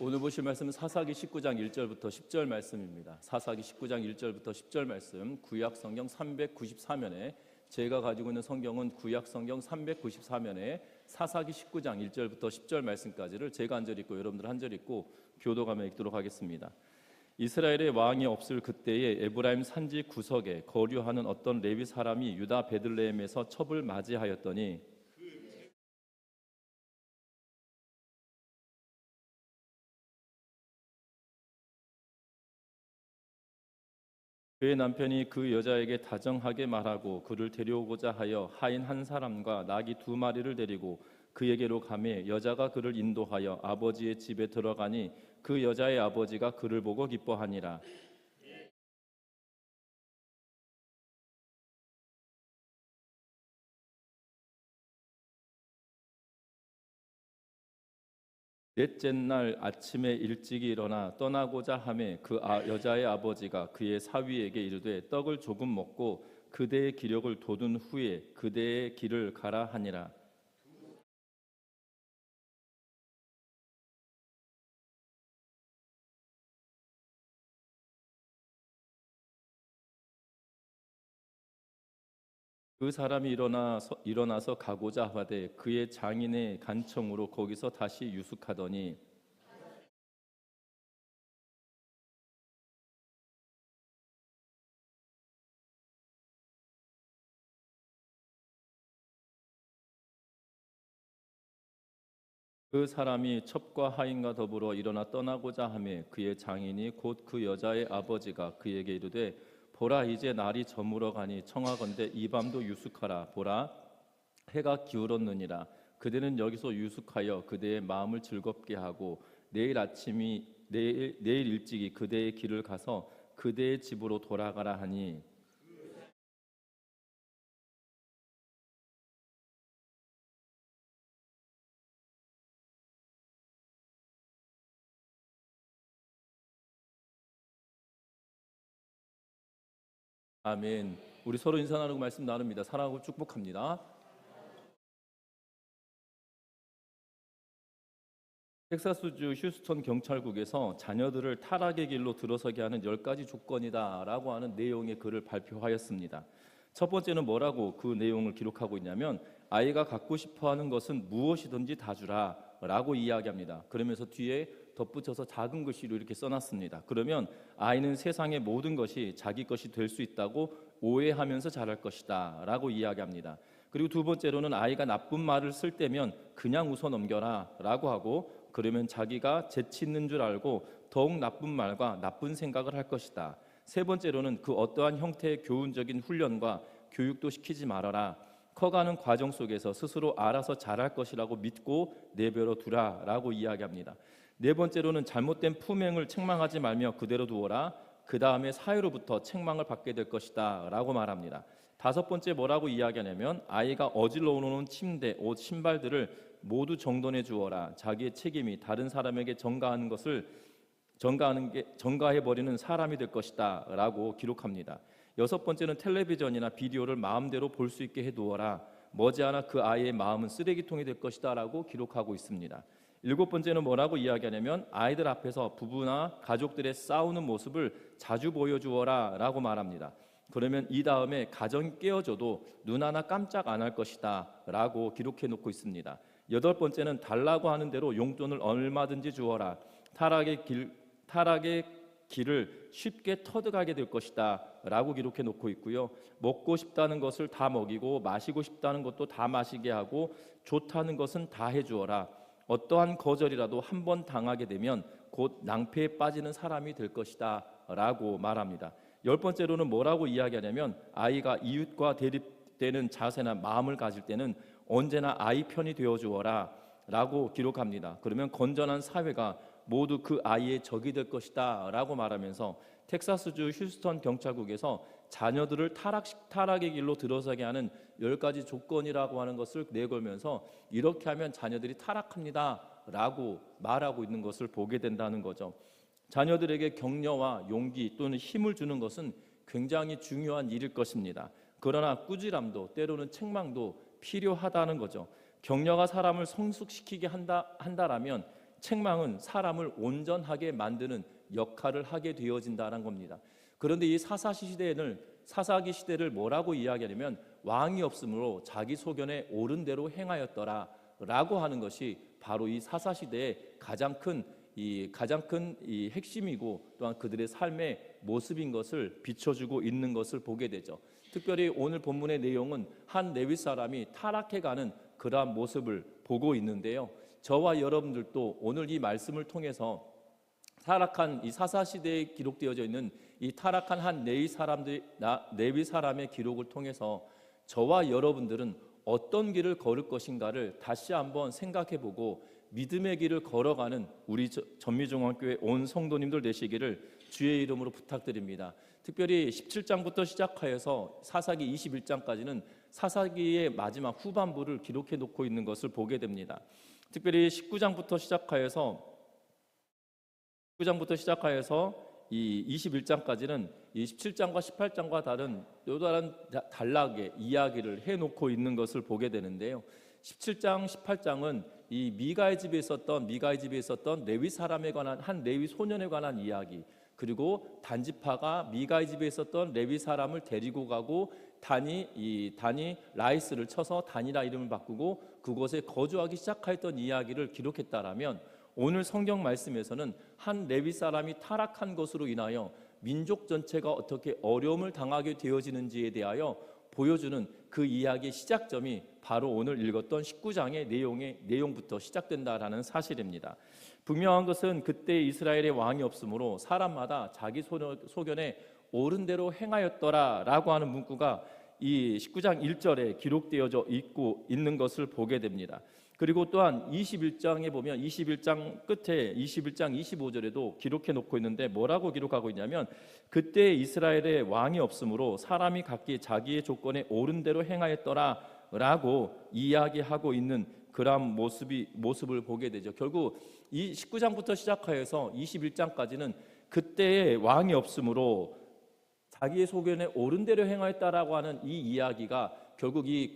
오늘 보실 말씀은 사사기 19장 1절부터 10절 말씀입니다. 사사기 19장 1절부터 10절 말씀, 구약 성경 394면에 제가 가지고 있는 성경은 구약 성경 394면에 사사기 19장 1절부터 10절 말씀까지를 제가 한 절 읽고 여러분들 한 절 읽고 교도가며 읽도록 하겠습니다. 이스라엘의 왕이 없을 그때에 에브라임 산지 구석에 거류하는 어떤 레위 사람이 유다 베들레헴에서 첩을 맞이하였더니 그의 남편이 그 여자에게 다정하게 말하고 그를 데려오고자 하여 하인 한 사람과 나귀 2마리를 데리고 그에게로 가매 여자가 그를 인도하여 아버지의 집에 들어가니 그 여자의 아버지가 그를 보고 기뻐하니라. 넷째 날 아침에 일찍이 일어나 떠나고자 하매 그 여자의 아버지가 그의 사위에게 이르되 떡을 조금 먹고 그대의 기력을 돋운 후에 그대의 길을 가라 하니라. 그 사람이 일어나서 가고자 하되 그의 장인의 간청으로 거기서 다시 유숙하더니 그 사람이 첩과 하인과 더불어 일어나 떠나고자 하매 그의 장인이 곧 그 여자의 아버지가 그에게 이르되 보라 이제 날이 저물어 가니 청하건대 이 밤도 유숙하라. 보라 해가 기울었느니라. 그대는 여기서 유숙하여 그대의 마음을 즐겁게 하고 내일 일찍이 그대의 길을 가서 그대의 집으로 돌아가라 하니 아멘. 우리 서로 인사 나누고 말씀 나눕니다. 사랑하고 축복합니다. 텍사스주 휴스턴 경찰국에서 자녀들을 타락의 길로 들어서게 하는 10가지 조건이다라고 하는 내용의 글을 발표하였습니다. 첫 번째는 뭐라고 그 내용을 기록하고 있냐면 아이가 갖고 싶어하는 것은 무엇이든지 다 주라 라고 이야기합니다. 그러면서 뒤에 덧붙여서 작은 글씨로 이렇게 써놨습니다. 그러면 아이는 세상의 모든 것이 자기 것이 될 수 있다고 오해하면서 자랄 것이다 라고 이야기합니다. 그리고 두 번째로는 아이가 나쁜 말을 쓸 때면 그냥 웃어 넘겨라 라고 하고 그러면 자기가 재치 있는 줄 알고 더욱 나쁜 말과 나쁜 생각을 할 것이다. 세 번째로는 그 어떠한 형태의 교훈적인 훈련과 교육도 시키지 말아라. 커가는 과정 속에서 스스로 알아서 잘할 것이라고 믿고 내버려 두라라고 이야기합니다. 네 번째로는 잘못된 품행을 책망하지 말며 그대로 두어라. 그 다음에 사회로부터 책망을 받게 될 것이다 라고 말합니다. 다섯 번째 뭐라고 이야기하냐면 아이가 어질러 오는 침대, 옷, 신발들을 모두 정돈해 주어라. 자기의 책임이 다른 사람에게 전가해 버리는 사람이 될 것이다 라고 기록합니다. 여섯 번째는 텔레비전이나 비디오를 마음대로 볼 수 있게 해두어라. 머지않아 그 아이의 마음은 쓰레기통이 될 것이다 라고 기록하고 있습니다. 일곱 번째는 뭐라고 이야기하냐면 아이들 앞에서 부부나 가족들의 싸우는 모습을 자주 보여주어라 라고 말합니다. 그러면 이 다음에 가정이 깨어져도 눈 하나 깜짝 안 할 것이다 라고 기록해 놓고 있습니다. 여덟 번째는 달라고 하는 대로 용돈을 얼마든지 주어라. 타락의 길을 쉽게 터득하게 될 것이다 라고 기록해 놓고 있고요. 먹고 싶다는 것을 다 먹이고 마시고 싶다는 것도 다 마시게 하고 좋다는 것은 다 해주어라. 어떠한 거절이라도 한 번 당하게 되면 곧 낭패에 빠지는 사람이 될 것이다 라고 말합니다. 열 번째로는 뭐라고 이야기하냐면 아이가 이웃과 대립되는 자세나 마음을 가질 때는 언제나 아이 편이 되어주어라 라고 기록합니다. 그러면 건전한 사회가 모두 그 아이의 적이 될 것이다 라고 말하면서 텍사스주 휴스턴 경찰국에서 자녀들을 타락의 길로 들어서게 하는 10가지 조건이라고 하는 것을 내걸면서 이렇게 하면 자녀들이 타락합니다 라고 말하고 있는 것을 보게 된다는 거죠. 자녀들에게 격려와 용기 또는 힘을 주는 것은 굉장히 중요한 일일 것입니다. 그러나 꾸지람도 때로는 책망도 필요하다는 거죠. 격려가 사람을 성숙시키게 한다라면 책망은 사람을 온전하게 만드는 역할을 하게 되어진다는 겁니다. 그런데 이 사사기 시대를 뭐라고 이야기하냐면 왕이 없으므로 자기 소견에 옳은 대로 행하였더라라고 하는 것이 바로 이 사사 시대의 가장 큰 핵심이고 또한 그들의 삶의 모습인 것을 비춰주고 있는 것을 보게 되죠. 특별히 오늘 본문의 내용은 한 레위 사람이 타락해가는 그러한 모습을 보고 있는데요. 저와 여러분들도 오늘 이 말씀을 통해서 타락한 이 사사 시대에 기록되어져 있는 이 타락한 한 레위 사람의 기록을 통해서 저와 여러분들은 어떤 길을 걸을 것인가를 다시 한번 생각해보고 믿음의 길을 걸어가는 우리 전미중앙교회 온 성도님들 되시기를 주의 이름으로 부탁드립니다. 특별히 17장부터 시작하여서 사사기 21장까지는 사사기의 마지막 후반부를 기록해 놓고 있는 것을 보게 됩니다. 특별히 19장부터 시작하여서 이 21장까지는 이 17장과 18장과 또 다른 단락의 이야기를 해놓고 있는 것을 보게 되는데요. 17장, 18장은 이 미가의 집에 있었던 레위 사람에 관한 한 레위 소년에 관한 이야기, 그리고 단지파가 미가의 집에 있었던 레위 사람을 데리고 가고 단이 라이스를 쳐서 단이라 이름을 바꾸고 그곳에 거주하기 시작했던 이야기를 기록했다라면, 오늘 성경 말씀에서는 한 레위 사람이 타락한 것으로 인하여 민족 전체가 어떻게 어려움을 당하게 되어지는지에 대하여 보여주는 그 이야기의 시작점이 바로 오늘 읽었던 19장의 내용부터 시작된다라는 사실입니다. 분명한 것은 그때 이스라엘의 왕이 없으므로 사람마다 자기 소견에 옳은 대로 행하였더라라고 하는 문구가 이 19장 1절에 기록되어져 있는 것을 보게 됩니다. 그리고 또한 21장에 보면 21장 끝에 21장 25절에도 기록해 놓고 있는데 뭐라고 기록하고 있냐면, 그때 이스라엘의 왕이 없으므로 사람이 각기 자기의 조건에 옳은 대로 행하였더라라고 이야기하고 있는 그런 모습을 보게 되죠. 결국 이 19장부터 시작하여서 21장까지는 그때의 왕이 없으므로 자기의 소견에 옳은 대로 행하였다라고 하는 이 이야기가 결국 이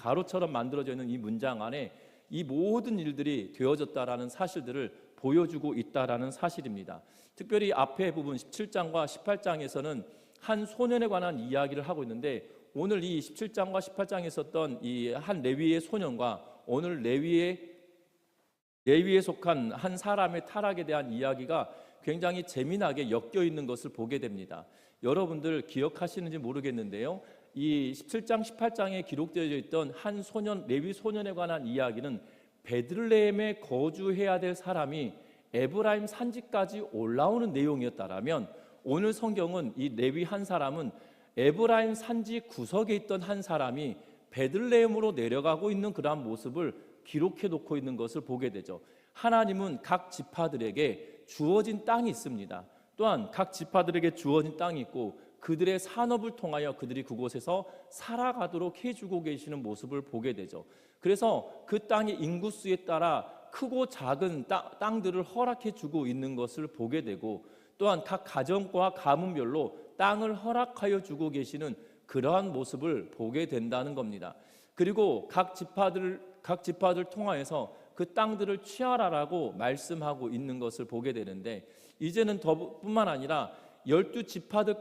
가로처럼 만들어져 있는 이 문장 안에 이 모든 일들이 되어졌다라는 사실들을 보여주고 있다라는 사실입니다. 특별히 앞에 부분 17장과 18장에서는 한 소년에 관한 이야기를 하고 있는데, 오늘 이 17장과 18장에 있었던 이 한 레위의 소년과 오늘 레위에 속한 한 사람의 타락에 대한 이야기가 굉장히 재미나게 엮여 있는 것을 보게 됩니다. 여러분들 기억하시는지 모르겠는데요, 이 17장, 18장에 기록되어 있던 한 소년, 레위 소년에 관한 이야기는 베들레헴에 거주해야 될 사람이 에브라임 산지까지 올라오는 내용이었다라면, 오늘 성경은 이 레위 한 사람은 에브라임 산지 구석에 있던 한 사람이 베들레헴으로 내려가고 있는 그러한 모습을 기록해 놓고 있는 것을 보게 되죠. 하나님은 각 지파들에게 주어진 땅이 있습니다. 또한 각 지파들에게 주어진 땅이 있고 그들의 산업을 통하여 그들이 그곳에서 살아가도록 해주고 계시는 모습을 보게 되죠. 그래서 그 땅의 인구수에 따라 크고 작은 땅들을 허락해 주고 있는 것을 보게 되고, 또한 각 가정과 가문별로 땅을 허락하여 주고 계시는 그러한 모습을 보게 된다는 겁니다. 그리고 각 지파들 통하여서 그 땅들을 취하라라고 말씀하고 있는 것을 보게 되는데, 이제는 뿐만 아니라 12지파들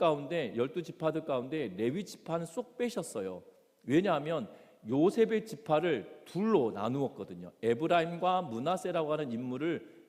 가운데 레위 지파는 쏙 빼셨어요. 왜냐하면 요셉의 지파를 둘로 나누었거든요. 에브라임과 므낫세라고 하는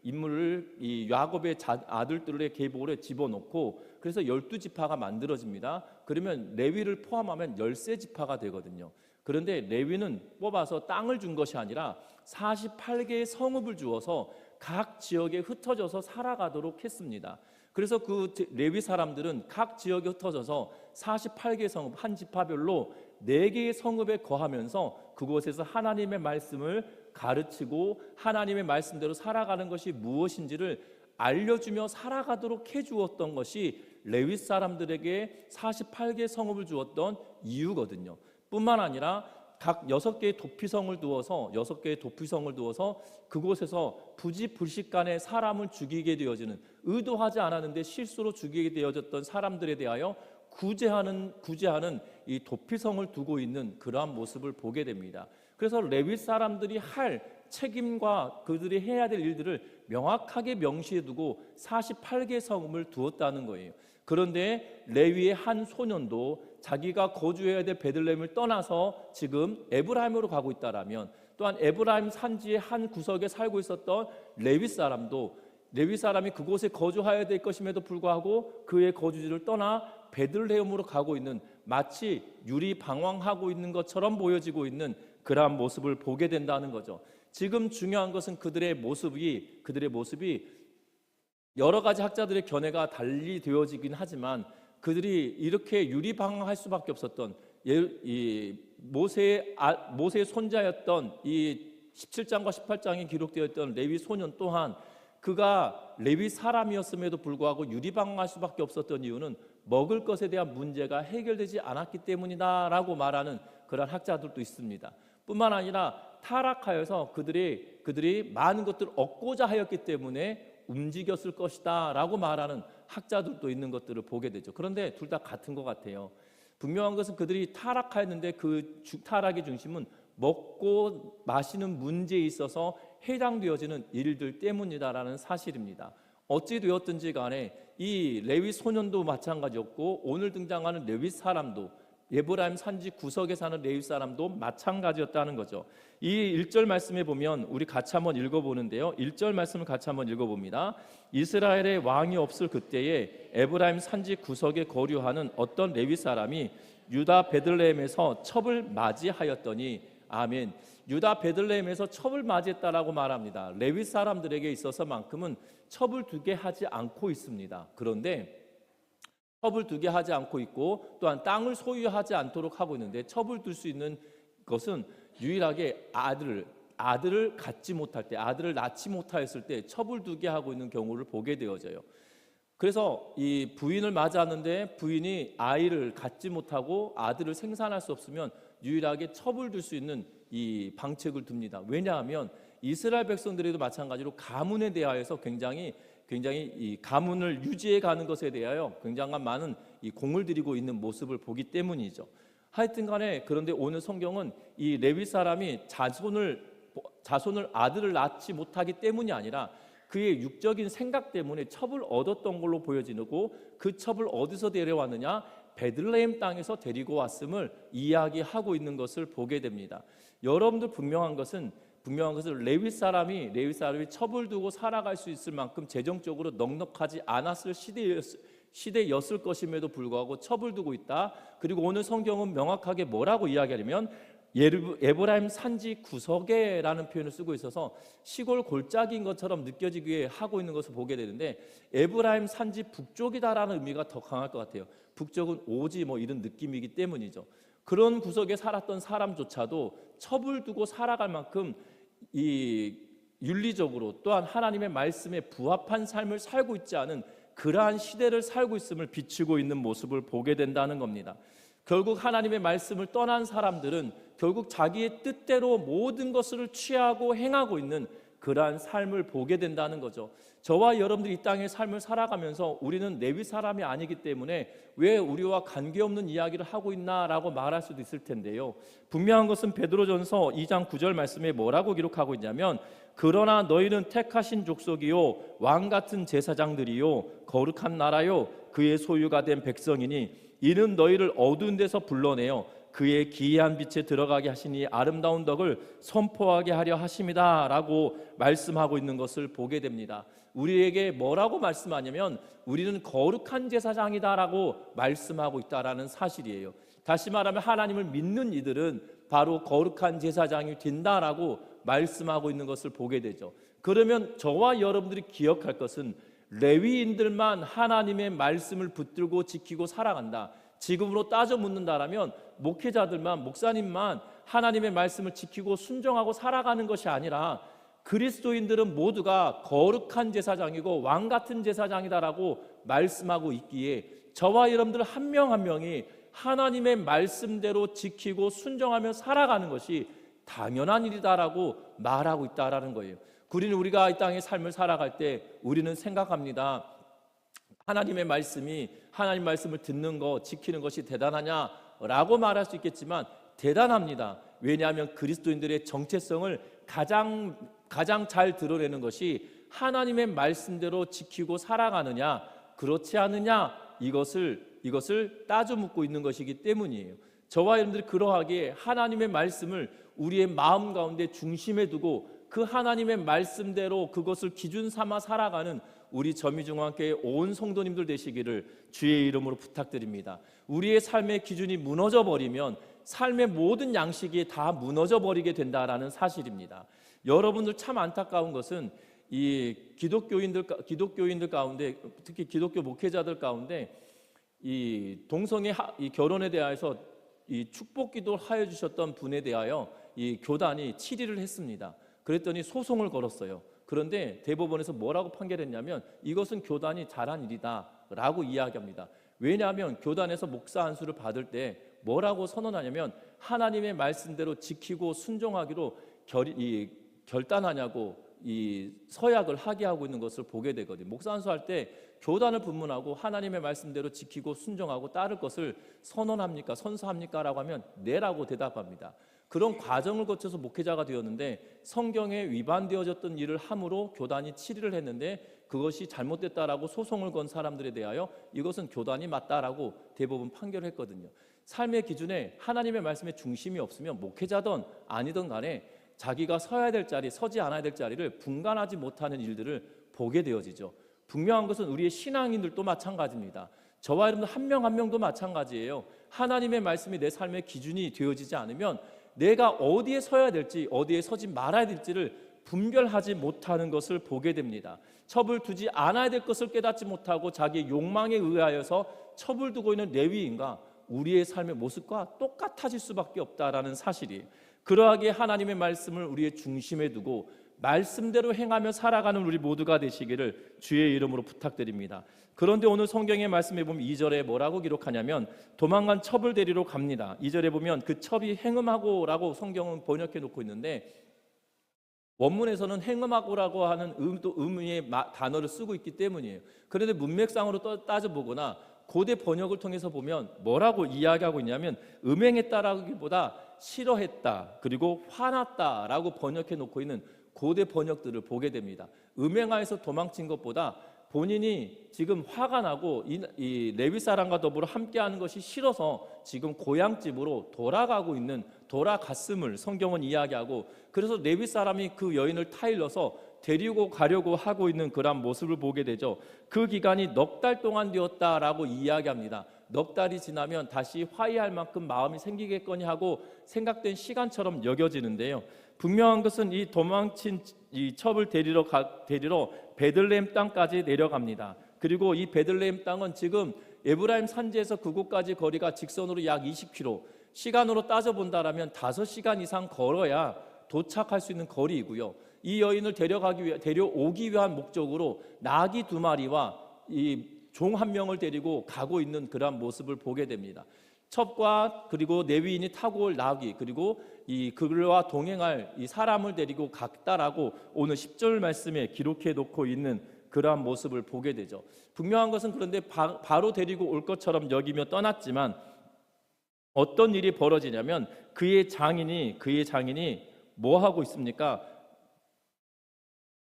인물을 이 야곱의 아들들의 계보에 집어넣고, 그래서 12지파가 만들어집니다. 그러면 레위를 포함하면 13지파가 되거든요. 그런데 레위는 뽑아서 땅을 준 것이 아니라 48개의 성읍을 주어서 각 지역에 흩어져서 살아가도록 했습니다. 그래서 그 레위 사람들은 각 지역에 흩어져서 48개의 성읍, 한 지파별로 4개의 성읍에 거하면서 그곳에서 하나님의 말씀을 가르치고 하나님의 말씀대로 살아가는 것이 무엇인지를 알려주며 살아가도록 해주었던 것이 레위 사람들에게 48개의 성읍을 주었던 이유거든요. 뿐만 아니라 각 6개의 도피성을 두어서 그곳에서 부지불식간에 사람을 죽이게 되어지는, 의도하지 않았는데 실수로 죽이게 되어졌던 사람들에 대하여 구제하는 이 도피성을 두고 있는 그러한 모습을 보게 됩니다. 그래서 레위 사람들이 할 책임과 그들이 해야 될 일들을 명확하게 명시해 두고 48개의 성읍을 두었다는 거예요. 그런데 레위의 한 소년도 자기가 거주해야 될 베들레헴을 떠나서 지금 에브라임으로 가고 있다라면, 또한 에브라임 산지의 한 구석에 살고 있었던 레위 사람이 그곳에 거주해야 될 것임에도 불구하고 그의 거주지를 떠나 베들레헴으로 가고 있는, 마치 유리방황하고 있는 것처럼 보여지고 있는 그러한 모습을 보게 된다는 거죠. 지금 중요한 것은 그들의 모습이 여러 가지 학자들의 견해가 달리 되어지긴 하지만, 그들이 이렇게 유리방황할 수밖에 없었던 이 모세의 손자였던 이 17장과 18장에 기록되었던 레위 소년 또한 그가 레위 사람이었음에도 불구하고 유리방황할 수밖에 없었던 이유는 먹을 것에 대한 문제가 해결되지 않았기 때문이다라고 말하는 그런 학자들도 있습니다. 뿐만 아니라 타락하여서 그들이 많은 것들을 얻고자 하였기 때문에 움직였을 것이다 라고 말하는 학자들도 있는 것들을 보게 되죠. 그런데 둘 다 같은 것 같아요. 분명한 것은 그들이 타락하였는데 그 타락의 중심은 먹고 마시는 문제에 있어서 해당되어지는 일들 때문이다라는 사실입니다. 어찌 되었든지 간에 이 레위 소년도 마찬가지였고, 오늘 등장하는 레위 사람도, 에브라임 산지 구석에 사는 레위 사람도 마찬가지였다는 거죠. 이 1절 말씀에 보면 우리 같이 한번 읽어보는데요. 1절 말씀을 같이 한번 읽어봅니다. 이스라엘의 왕이 없을 그때에 에브라임 산지 구석에 거류하는 어떤 레위 사람이 유다 베들레헴에서 첩을 맞이하였더니, 아멘. 유다 베들레헴에서 첩을 맞이했다라고 말합니다. 레위 사람들에게 있어서만큼은 첩을 두게 하지 않고 있습니다. 그런데 첩을 두게 하지 않고 있고, 또한 땅을 소유하지 않도록 하고 있는데, 첩을 둘 수 있는 것은 유일하게 아들을 갖지 못할 때, 아들을 낳지 못하였을 때 첩을 두게 하고 있는 경우를 보게 되어져요. 그래서 이 부인을 맞았는데 부인이 아이를 갖지 못하고 아들을 생산할 수 없으면 유일하게 첩을 둘 수 있는 이 방책을 둡니다. 왜냐하면 이스라엘 백성들에도 마찬가지로 가문에 대하여서 굉장히 이 가문을 유지해 가는 것에 대하여 굉장한 많은 이 공을 들이고 있는 모습을 보기 때문이죠. 하여튼간에 그런데 오늘 성경은 이 레위 사람이 자손을 아들을 낳지 못하기 때문이 아니라 그의 육적인 생각 때문에 첩을 얻었던 걸로 보여지고, 그 첩을 어디서 데려왔느냐? 베들레헴 땅에서 데리고 왔음을 이야기하고 있는 것을 보게 됩니다. 여러분들 분명한 것은 레위 사람이 첩을 두고 살아갈 수 있을 만큼 재정적으로 넉넉하지 않았을 시대였을 것임에도 불구하고 첩을 두고 있다. 그리고 오늘 성경은 명확하게 뭐라고 이야기하냐면 에브라임 산지 구석에라는 표현을 쓰고 있어서 시골 골짜기인 것처럼 느껴지게 하고 있는 것을 보게 되는데, 에브라임 산지 북쪽이다라는 의미가 더 강할 것 같아요. 북쪽은 오지 이런 느낌이기 때문이죠. 그런 구석에 살았던 사람조차도 첩을 두고 살아갈 만큼 이 윤리적으로 또한 하나님의 말씀에 부합한 삶을 살고 있지 않은 그러한 시대를 살고 있음을 비추고 있는 모습을 보게 된다는 겁니다. 결국 하나님의 말씀을 떠난 사람들은 결국 자기의 뜻대로 모든 것을 취하고 행하고 있는 그러한 삶을 보게 된다는 거죠. 저와 여러분들이 이 땅의 삶을 살아가면서 우리는 레위 사람이 아니기 때문에 왜 우리와 관계없는 이야기를 하고 있나라고 말할 수도 있을 텐데요. 분명한 것은 베드로전서 2장 9절 말씀에 뭐라고 기록하고 있냐면, 그러나 너희는 택하신 족속이요 왕 같은 제사장들이요 거룩한 나라요 그의 소유가 된 백성이니, 이는 너희를 어두운 데서 불러내어 그의 기이한 빛에 들어가게 하시니 아름다운 덕을 선포하게 하려 하심이다 라고 말씀하고 있는 것을 보게 됩니다. 우리에게 뭐라고 말씀하냐면 우리는 거룩한 제사장이다 라고 말씀하고 있다라는 사실이에요. 다시 말하면 하나님을 믿는 이들은 바로 거룩한 제사장이 된다라고 말씀하고 있는 것을 보게 되죠. 그러면 저와 여러분들이 기억할 것은 레위인들만 하나님의 말씀을 붙들고 지키고 살아간다. 지금으로 따져 묻는다라면 목회자들만, 목사님만 하나님의 말씀을 지키고 순종하고 살아가는 것이 아니라 그리스도인들은 모두가 거룩한 제사장이고 왕 같은 제사장이다라고 말씀하고 있기에 저와 여러분들 한 명 한 명이 하나님의 말씀대로 지키고 순종하며 살아가는 것이 당연한 일이다라고 말하고 있다라는 거예요. 우리가 이 땅의 삶을 살아갈 때 우리는 생각합니다. 하나님 말씀을 듣는 것, 지키는 것이 대단하냐라고 말할 수 있겠지만 대단합니다. 왜냐하면 그리스도인들의 정체성을 가장 잘 드러내는 것이 하나님의 말씀대로 지키고 살아가느냐 그렇지 않느냐 이것을 따져 묻고 있는 것이기 때문이에요. 저와 여러분들이 그러하기에 하나님의 말씀을 우리의 마음 가운데 중심에 두고 그 하나님의 말씀대로 그것을 기준 삼아 살아가는 우리 점이중앙교회 온 성도님들 되시기를 주의 이름으로 부탁드립니다. 우리의 삶의 기준이 무너져 버리면 삶의 모든 양식이 다 무너져 버리게 된다라는 사실입니다. 여러분들 참 안타까운 것은 이 기독교인들 가운데 특히 기독교 목회자들 가운데 이 동성애 이 결혼에 대해서 이 축복 기도를 하여 주셨던 분에 대하여 이 교단이 치리를 했습니다. 그랬더니 소송을 걸었어요. 그런데 대법원에서 뭐라고 판결했냐면 이것은 교단이 잘한 일이다라고 이야기합니다. 왜냐하면 교단에서 목사 안수를 받을 때 뭐라고 선언하냐면 하나님의 말씀대로 지키고 순종하기로 결단하냐고 이 서약을 하게 하고 있는 것을 보게 되거든요. 목사 안수할 때 교단을 분문하고 하나님의 말씀대로 지키고 순종하고 따를 것을 선언합니까? 선서합니까? 라고 하면 네라고 대답합니다. 그런 과정을 거쳐서 목회자가 되었는데 성경에 위반되어졌던 일을 함으로 교단이 치리를 했는데 그것이 잘못됐다라고 소송을 건 사람들에 대하여 이것은 교단이 맞다라고 대법원 판결을 했거든요. 삶의 기준에 하나님의 말씀에 중심이 없으면 목회자든 아니든 간에 자기가 서야 될 자리, 서지 않아야 될 자리를 분간하지 못하는 일들을 보게 되어지죠. 분명한 것은 우리의 신앙인들도 마찬가지입니다. 저와 여러분들 한 명 한 명도 마찬가지예요. 하나님의 말씀이 내 삶의 기준이 되어지지 않으면 내가 어디에 서야 될지 어디에 서지 말아야 될지를 분별하지 못하는 것을 보게 됩니다. 첩을 두지 않아야 될 것을 깨닫지 못하고 자기의 욕망에 의하여서 첩을 두고 있는 레위인과 우리의 삶의 모습과 똑같아질 수밖에 없다라는 사실이에요. 그러하기에 하나님의 말씀을 우리의 중심에 두고 말씀대로 행하며 살아가는 우리 모두가 되시기를 주의 이름으로 부탁드립니다. 그런데 오늘 성경의 말씀에 보면 2절에 뭐라고 기록하냐면 도망간 첩을 데리러 갑니다. 2절에 보면 그 첩이 행음하고라고 성경은 번역해 놓고 있는데 원문에서는 행음하고라고 하는 의미의 단어를 쓰고 있기 때문이에요. 그런데 문맥상으로 따져보거나 고대 번역을 통해서 보면 뭐라고 이야기하고 있냐면 음행했다라기보다 싫어했다 그리고 화났다라고 번역해 놓고 있는 고대 번역들을 보게 됩니다. 음행하여서 도망친 것보다 본인이 지금 화가 나고 이 레위 사람과 더불어 함께하는 것이 싫어서 지금 고향집으로 돌아갔음을 성경은 이야기하고 그래서 레위 사람이 그 여인을 타일러서 데리고 가려고 하고 있는 그런 모습을 보게 되죠. 그 기간이 넉 달 동안 되었다라고 이야기합니다. 넉 달이 지나면 다시 화해할 만큼 마음이 생기겠거니 하고 생각된 시간처럼 여겨지는데요. 분명한 것은 이 도망친 이 첩을 데리러 베들레헴 땅까지 내려갑니다. 그리고 이 베들레헴 땅은 지금 에브라임 산지에서 그곳까지 거리가 직선으로 약 20km, 시간으로 따져본다라면 5시간 이상 걸어야 도착할 수 있는 거리이고요. 이 여인을 데려오기 위한 목적으로 나귀 2마리와 이 종 1명을 데리고 가고 있는 그러한 모습을 보게 됩니다. 첩과 그리고 레위인이 타고 올 나귀 그리고 이 그들과 동행할 이 사람을 데리고 갔다라고 오늘 10절 말씀에 기록해 놓고 있는 그러한 모습을 보게 되죠. 분명한 것은 그런데 바로 데리고 올 것처럼 여기며 떠났지만 어떤 일이 벌어지냐면 그의 장인이 뭐 하고 있습니까?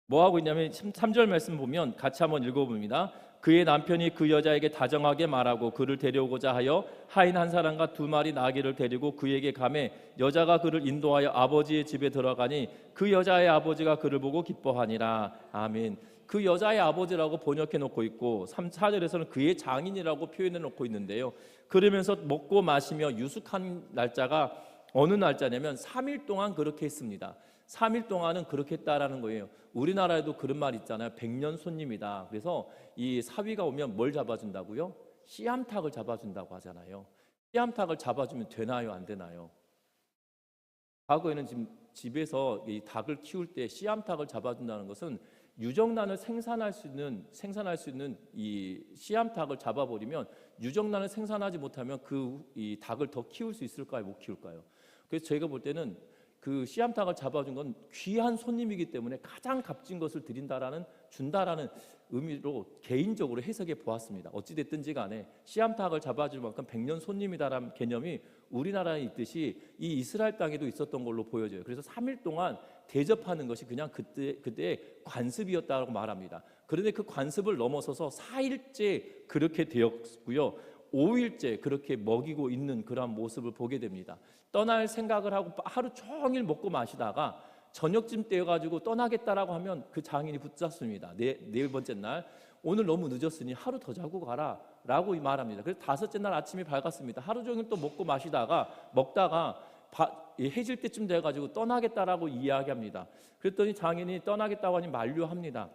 뭐 하고 있냐면 3절 말씀 보면 같이 한번 읽어봅니다. 그의 남편이 그 여자에게 다정하게 말하고 그를 데려오고자 하여 하인 한 사람과 2마리 나귀를 데리고 그에게 가매 여자가 그를 인도하여 아버지의 집에 들어가니 그 여자의 아버지가 그를 보고 기뻐하니라. 아멘. 그 여자의 아버지라고 번역해 놓고 있고 4절에서는 그의 장인이라고 표현해 놓고 있는데요. 그러면서 먹고 마시며 유숙한 날짜가 어느 날짜냐면 3일 동안 그렇게 했습니다. 3일 동안은 그렇게 했다라는 거예요. 우리나라에도 그런 말 있잖아요. 100년 손님이다. 그래서 이 사위가 오면 뭘 잡아준다고요? 씨암탉을 잡아준다고 하잖아요. 씨암탉을 잡아주면 되나요? 안 되나요? 과거에는 지금 집에서 이 닭을 키울 때 씨암탉을 잡아준다는 것은 유정란을 생산할 수 있는 이 씨암탉을 잡아버리면 유정란을 생산하지 못하면 이 닭을 더 키울 수 있을까요? 못 키울까요? 그래서 제가 볼 때는 그 씨암탉을 잡아준 건 귀한 손님이기 때문에 가장 값진 것을 준다라는 의미로 개인적으로 해석해 보았습니다. 어찌 됐든지 간에 씨암탉을 잡아줄 만큼 100년 손님이다라는 개념이 우리나라에 있듯이 이 이스라엘 땅에도 있었던 걸로 보여져요. 그래서 3일 동안 대접하는 것이 그냥 그때의 관습이었다고 말합니다. 그런데 그 관습을 넘어서서 4일째 그렇게 되었고요. 5일째 그렇게 먹이고 있는 그러한 모습을 보게 됩니다. 떠날 생각을 하고 하루 종일 먹고 마시다가 저녁쯤 되어가지고 떠나겠다라고 하면 그 장인이 붙잡습니다. 네 번째 날, 오늘 너무 늦었으니 하루 더 자고 가라 라고 말합니다. 그래서 5째 날 아침이 밝았습니다. 하루 종일 또 먹고 마시다가 먹다가 해질 때쯤 돼가지고 떠나겠다라고 이야기합니다. 그랬더니 장인이 떠나겠다고 하니 만류합니다.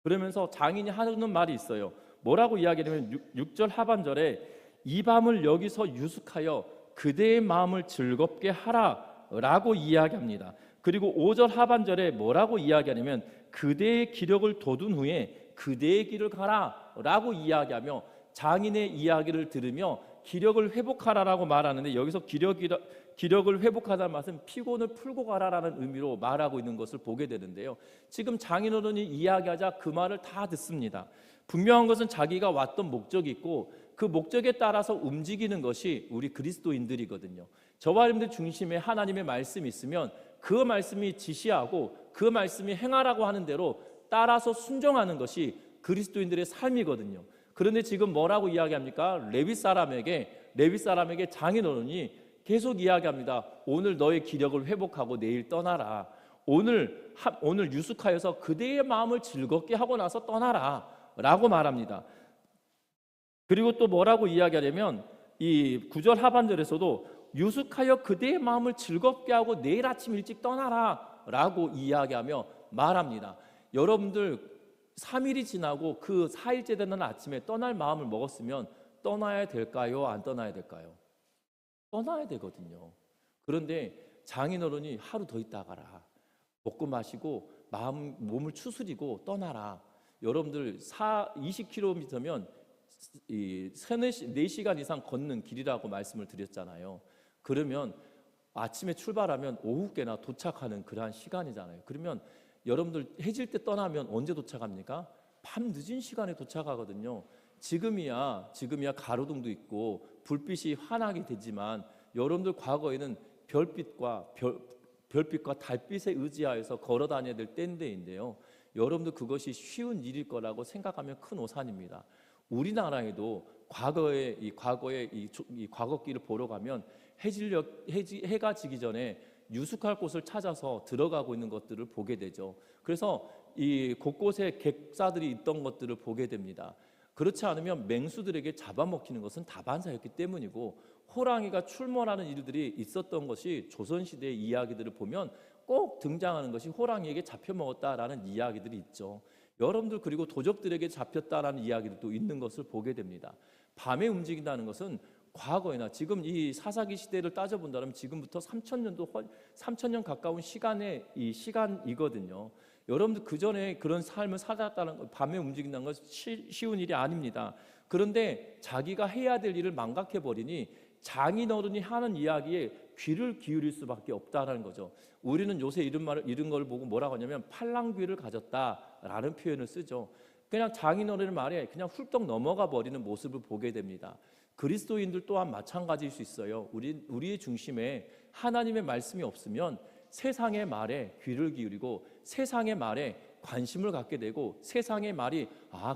그러면서 장인이 하는 말이 있어요. 뭐라고 이야기하냐면 6절 하반절에 이 밤을 여기서 유숙하여 그대의 마음을 즐겁게 하라 라고 이야기합니다. 그리고 5절 하반절에 뭐라고 이야기하냐면 그대의 기력을 돋운 후에 그대의 길을 가라 라고 이야기하며 장인의 이야기를 들으며 기력을 회복하라라고 말하는데, 여기서 기력을 회복하다는 말은 피곤을 풀고 가라라는 의미로 말하고 있는 것을 보게 되는데요. 지금 장인어른이 이야기하자 그 말을 다 듣습니다. 분명한 것은 자기가 왔던 목적이 있고 그 목적에 따라서 움직이는 것이 우리 그리스도인들이거든요. 저와 여러분들 중심에 하나님의 말씀이 있으면 그 말씀이 지시하고 그 말씀이 행하라고 하는 대로 따라서 순종하는 것이 그리스도인들의 삶이거든요. 그런데 지금 뭐라고 이야기합니까? 레위 사람에게 장인어른이 계속 이야기합니다. 오늘 너의 기력을 회복하고 내일 떠나라. 오늘 유숙하여서 그대의 마음을 즐겁게 하고 나서 떠나라 라고 말합니다. 그리고 또 뭐라고 이야기하냐면 이 9절 하반절에서도 유숙하여 그대의 마음을 즐겁게 하고 내일 아침 일찍 떠나라 라고 이야기하며 말합니다. 여러분들 3일이 지나고 그 4일째 되는 아침에 떠날 마음을 먹었으면 떠나야 될까요? 안 떠나야 될까요? 떠나야 되거든요. 그런데 장인어른이 하루 더 있다 가라. 먹고 마시고 몸을 추스리고 떠나라. 여러분들 20km면 4시간 이상 걷는 길이라고 말씀을 드렸잖아요. 그러면 아침에 출발하면 오후께나 도착하는 그러한 시간이잖아요. 그러면 여러분들 해질 때 떠나면 언제 도착합니까? 밤 늦은 시간에 도착하거든요. 지금이야 가로등도 있고 불빛이 환하게 되지만 여러분들 과거에는 별빛과 달빛에 의지하여서 걸어 다녀야 될 때인데요. 여러분들 그것이 쉬운 일일 거라고 생각하면 큰 오산입니다. 우리나라에도 과거에 이 과거길을 보러 가면 해가 지기 전에 유숙할 곳을 찾아서 들어가고 있는 것들을 보게 되죠. 그래서 이 곳곳에 객사들이 있던 것들을 보게 됩니다. 그렇지 않으면 맹수들에게 잡아먹히는 것은 다반사였기 때문이고 호랑이가 출몰하는 일들이 있었던 것이 조선시대의 이야기들을 보면 꼭 등장하는 것이 호랑이에게 잡혀먹었다라는 이야기들이 있죠. 여러분들 그리고 도적들에게 잡혔다라는 이야기도 있는 것을 보게 됩니다. 밤에 움직인다는 것은 과거에나 지금 이 사사기 시대를 따져본다면 지금부터 3,000년 가까운 시간이거든요. 여러분들 그 전에 그런 삶을 살았다는 것, 밤에 움직인다는 것은 쉬운 일이 아닙니다. 그런데 자기가 해야 될 일을 망각해 버리니 장인어른이 하는 이야기에 귀를 기울일 수밖에 없다라는 거죠. 우리는 요새 이런 걸 보고 뭐라고 하냐면 팔랑귀를 가졌다라는 표현을 쓰죠. 그냥 장인어른의 말에 그냥 훌떡 넘어가 버리는 모습을 보게 됩니다. 그리스도인들 또한 마찬가지일 수 있어요. 우리의 중심에 하나님의 말씀이 없으면 세상의 말에 귀를 기울이고 세상의 말에 관심을 갖게 되고 세상의 말이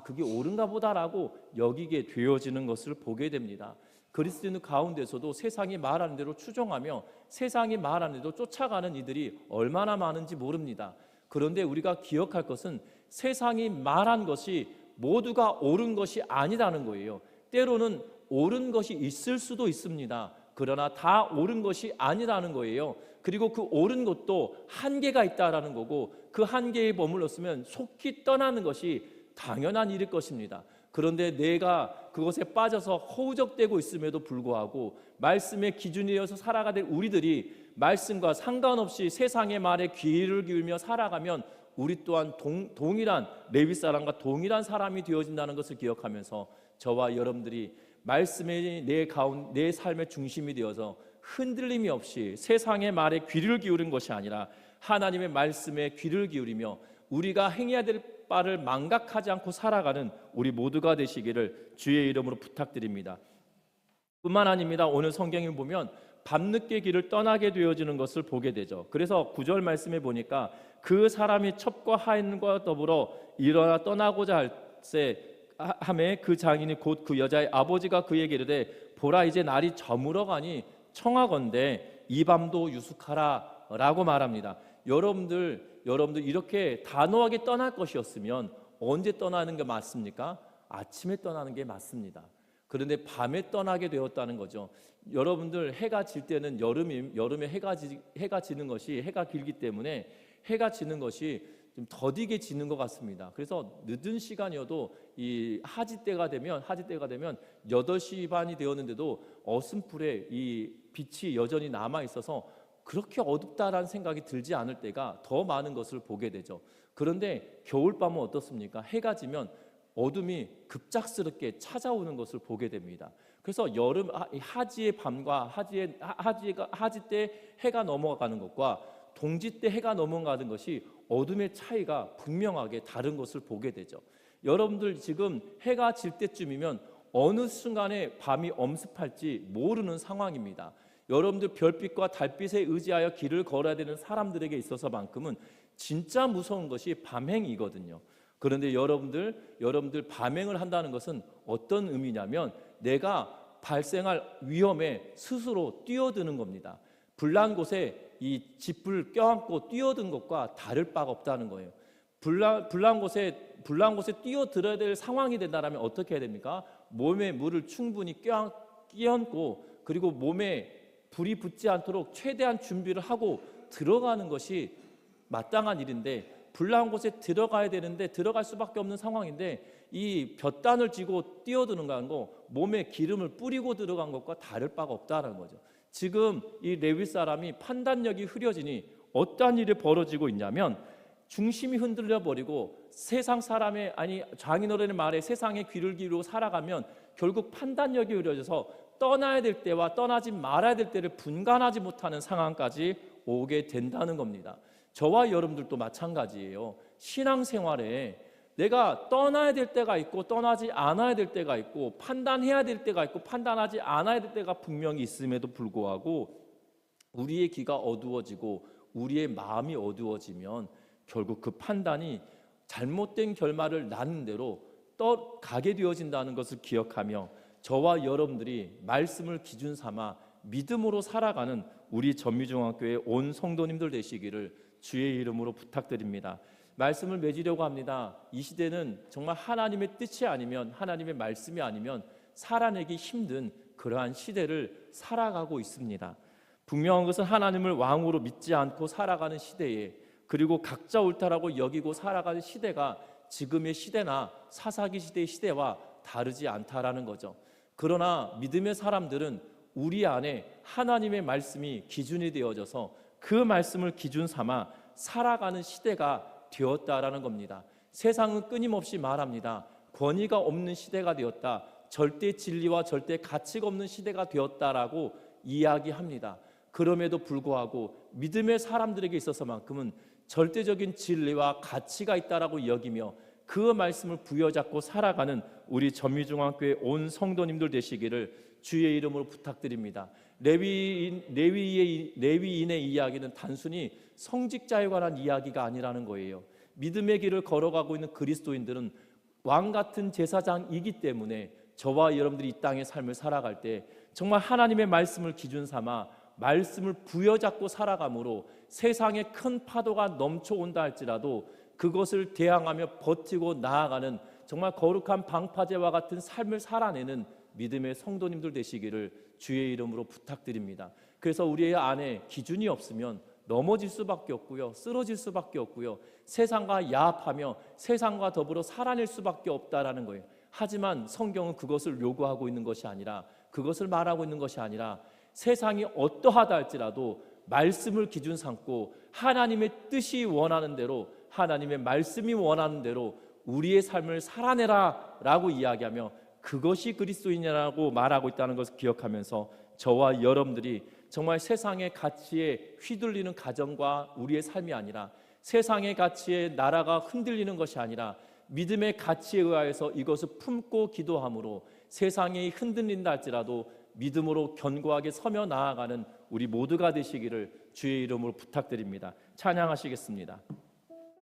그게 옳은가 보다라고 여기게 되어지는 것을 보게 됩니다. 그리스도인 가운데서도 세상이 말하는 대로 추종하며 세상이 말하는 대로 쫓아가는 이들이 얼마나 많은지 모릅니다. 그런데 우리가 기억할 것은 세상이 말한 것이 모두가 옳은 것이 아니라는 거예요. 때로는 옳은 것이 있을 수도 있습니다. 그러나 다 옳은 것이 아니라는 거예요. 그리고 그 옳은 것도 한계가 있다라는 거고 그 한계에 머물렀으면 속히 떠나는 것이 당연한 일일 것입니다. 그런데 내가 그것에 빠져서 허우적대고 있음에도 불구하고 말씀의 기준이어서 살아가 될 우리들이 말씀과 상관없이 세상의 말에 귀를 기울이며 살아가면 우리 또한 동일한 레위 사람과 동일한 사람이 되어진다는 것을 기억하면서 저와 여러분들이 말씀이 내 삶의 중심이 되어서 흔들림이 없이 세상의 말에 귀를 기울인 것이 아니라 하나님의 말씀에 귀를 기울이며 우리가 행해야 될 바를 망각하지 않고 살아가는 우리 모두가 되시기를 주의 이름으로 부탁드립니다. 뿐만 아닙니다. 오늘 성경에 보면 밤늦게 길을 떠나게 되어지는 것을 보게 되죠. 그래서 9절 말씀에 보니까 그 사람이 첩과 하인과 더불어 일어나 떠나고자 할세 함에 그 장인이 곧 그 여자의 아버지가 그에게 이르되 보라 이제 날이 저물어 가니 청하건대 이 밤도 유숙하라 라고 말합니다. 여러분들 이렇게 단호하게 떠날 것이었으면 언제 떠나는 게 맞습니까? 아침에 떠나는 게 맞습니다. 그런데 밤에 떠나게 되었다는 거죠. 여러분들 해가 질 때는 여름에 해가 지는 것이 해가 길기 때문에 해가 지는 것이 좀 더디게 지는 것 같습니다. 그래서 늦은 시간이어도 이 하지 때가 되면 8시 반이 되었는데도 어슴풀에 이 빛이 여전히 남아 있어서 그렇게 어둡다라는 생각이 들지 않을 때가 더 많은 것을 보게 되죠. 그런데 겨울밤은 어떻습니까? 해가 지면 어둠이 급작스럽게 찾아오는 것을 보게 됩니다. 그래서 여름 하지의 밤과 하지 때 해가 넘어가는 것과 동지 때 해가 넘어가는 것이 어둠의 차이가 분명하게 다른 것을 보게 되죠. 여러분들 지금 해가 질 때쯤이면 어느 순간에 밤이 엄습할지 모르는 상황입니다. 여러분들 별빛과 달빛에 의지하여 길을 걸어야 되는 사람들에게 있어서만큼은 진짜 무서운 것이 밤행이거든요. 그런데 여러분들 밤행을 한다는 것은 어떤 의미냐면 내가 발생할 위험에 스스로 뛰어드는 겁니다. 불난 곳에 이 짚을 껴안고 뛰어든 것과 다를 바가 없다는 거예요. 불난 곳에 뛰어들어야 될 상황이 된다면 어떻게 해야 됩니까? 몸에 물을 충분히 끼얹고 그리고 몸에 불이 붙지 않도록 최대한 준비를 하고 들어가는 것이 마땅한 일인데 불난 곳에 들어가야 되는데 들어갈 수밖에 없는 상황인데 이 볕단을 쥐고 뛰어드는 거 몸에 기름을 뿌리고 들어간 것과 다를 바가 없다는 거죠. 지금 이 레위 사람이 판단력이 흐려지니 어떠한 일이 벌어지고 있냐면 중심이 흔들려 버리고 세상 사람의 장인어른의 말에 세상에 귀를 기울이고 살아가면 결국 판단력이 흐려져서 떠나야 될 때와 떠나지 말아야 될 때를 분간하지 못하는 상황까지 오게 된다는 겁니다. 저와 여러분들도 마찬가지예요. 신앙생활에 내가 떠나야 될 때가 있고 떠나지 않아야 될 때가 있고 판단해야 될 때가 있고 판단하지 않아야 될 때가 분명히 있음에도 불구하고 우리의 귀가 어두워지고 우리의 마음이 어두워지면 결국 그 판단이 잘못된 결말을 낳는 대로 떠가게 되어진다는 것을 기억하며 저와 여러분들이 말씀을 기준 삼아 믿음으로 살아가는 우리 전미중앙교회 온 성도님들 되시기를 주의 이름으로 부탁드립니다. 말씀을 맺으려고 합니다. 이 시대는 정말 하나님의 뜻이 아니면 하나님의 말씀이 아니면 살아내기 힘든 그러한 시대를 살아가고 있습니다. 분명한 것은 하나님을 왕으로 믿지 않고 살아가는 시대에 그리고 각자 옳다라고 여기고 살아가는 시대가 지금의 시대나 사사기 시대의 시대와 다르지 않다라는 거죠. 그러나 믿음의 사람들은 우리 안에 하나님의 말씀이 기준이 되어져서 그 말씀을 기준 삼아 살아가는 시대가 되었다라는 겁니다. 세상은 끊임없이 말합니다. 권위가 없는 시대가 되었다. 절대 진리와 절대 가치가 없는 시대가 되었다라고 이야기합니다. 그럼에도 불구하고 믿음의 사람들에게 있어서만큼은 절대적인 진리와 가치가 있다라고 여기며 그 말씀을 부여잡고 살아가는 우리 전미중앙교회 온 성도님들 되시기를 주의 이름으로 부탁드립니다. 레위인의 이야기는 단순히 성직자에 관한 이야기가 아니라는 거예요. 믿음의 길을 걸어가고 있는 그리스도인들은 왕 같은 제사장이기 때문에 저와 여러분들이 이 땅의 삶을 살아갈 때 정말 하나님의 말씀을 기준 삼아 말씀을 부여잡고 살아감으로 세상에 큰 파도가 넘쳐온다 할지라도 그것을 대항하며 버티고 나아가는 정말 거룩한 방파제와 같은 삶을 살아내는 믿음의 성도님들 되시기를 주의 이름으로 부탁드립니다. 그래서 우리의 안에 기준이 없으면 넘어질 수밖에 없고요, 쓰러질 수밖에 없고요, 세상과 야합하며 세상과 더불어 살아낼 수밖에 없다라는 거예요. 하지만 성경은 그것을 요구하고 있는 것이 아니라, 그것을 말하고 있는 것이 아니라 세상이 어떠하다 할지라도 말씀을 기준 삼고 하나님의 뜻이 원하는 대로, 하나님의 말씀이 원하는 대로 우리의 삶을 살아내라 라고 이야기하며 그것이 그리스도인이라고 말하고 있다는 것을 기억하면서 저와 여러분들이 정말 세상의 가치에 휘둘리는 가정과 우리의 삶이 아니라, 세상의 가치에 나라가 흔들리는 것이 아니라 믿음의 가치에 의하여서 이것을 품고 기도함으로 세상이 흔들린다 할지라도 믿음으로 견고하게 서며 나아가는 우리 모두가 되시기를 주의 이름으로 부탁드립니다. 찬양하시겠습니다.